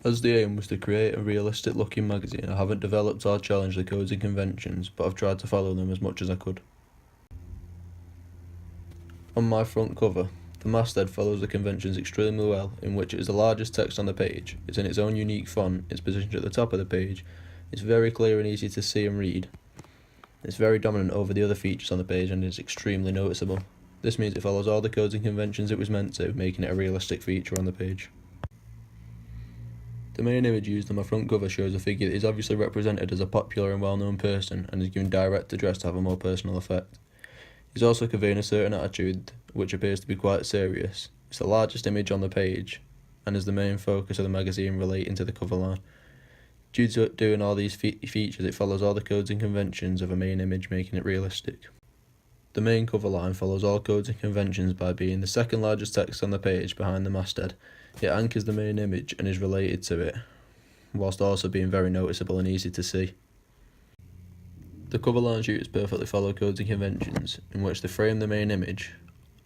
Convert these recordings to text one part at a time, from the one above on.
As the aim was to create a realistic looking magazine, I haven't developed or challenged the codes and conventions, but I've tried to follow them as much as I could. On my front cover, the masthead follows the conventions extremely well, in which it is the largest text on the page, it's in its own unique font, it's positioned at the top of the page, it's very clear and easy to see and read, it's very dominant over the other features on the page and is extremely noticeable. This means it follows all the codes and conventions it was meant to, making it a realistic feature on the page. The main image used on my front cover shows a figure that is obviously represented as a popular and well-known person and is given direct address to have a more personal effect. He's also conveying a certain attitude, which appears to be quite serious. It's the largest image on the page and is the main focus of the magazine relating to the cover line. Due to it doing all these features, it follows all the codes and conventions of a main image, making it realistic. The main cover line follows all codes and conventions by being the second largest text on the page behind the masthead. It anchors the main image and is related to it, whilst also being very noticeable and easy to see. The cover line shooters perfectly follow codes and conventions, in which they frame the main image,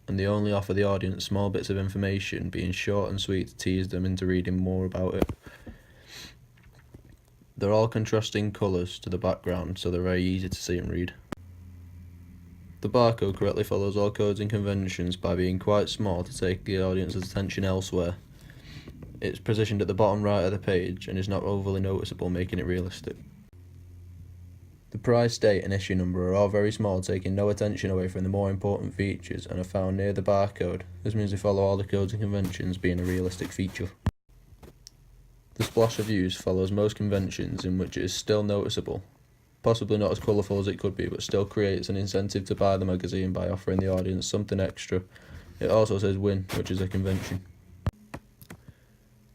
and they only offer the audience small bits of information, being short and sweet to tease them into reading more about it. They're all contrasting colours to the background, so they're very easy to see and read. The barcode correctly follows all codes and conventions by being quite small to take the audience's attention elsewhere. It's positioned at the bottom right of the page and is not overly noticeable, making it realistic. The price, date and issue number are all very small, taking no attention away from the more important features, and are found near the barcode. This means they follow all the codes and conventions, being a realistic feature. The splash of use follows most conventions, in which it is still noticeable. Possibly not as colourful as it could be, but still creates an incentive to buy the magazine by offering the audience something extra. It also says win, which is a convention.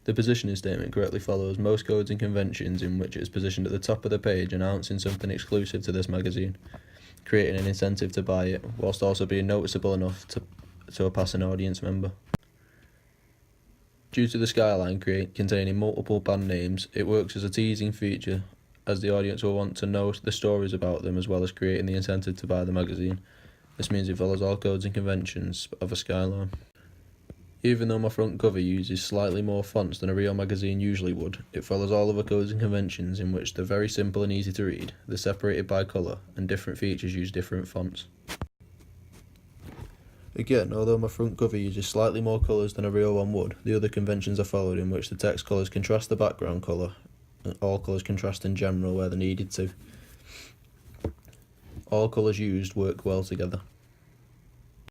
The positioning statement correctly follows most codes and conventions, in which it is positioned at the top of the page, announcing something exclusive to this magazine, creating an incentive to buy it, whilst also being noticeable enough to a passing audience member. Due to the skyline containing multiple band names, it works as a teasing feature, as the audience will want to know the stories about them, as well as creating the incentive to buy the magazine. This means it follows all codes and conventions of a skyline. Even though my front cover uses slightly more fonts than a real magazine usually would, it follows all other codes and conventions, in which they're very simple and easy to read, they're separated by colour, and different features use different fonts. Again, although my front cover uses slightly more colours than a real one would, the other conventions are followed, in which the text colours contrast the background colour, and all colours contrast in general where they're needed to. All colours used work well together.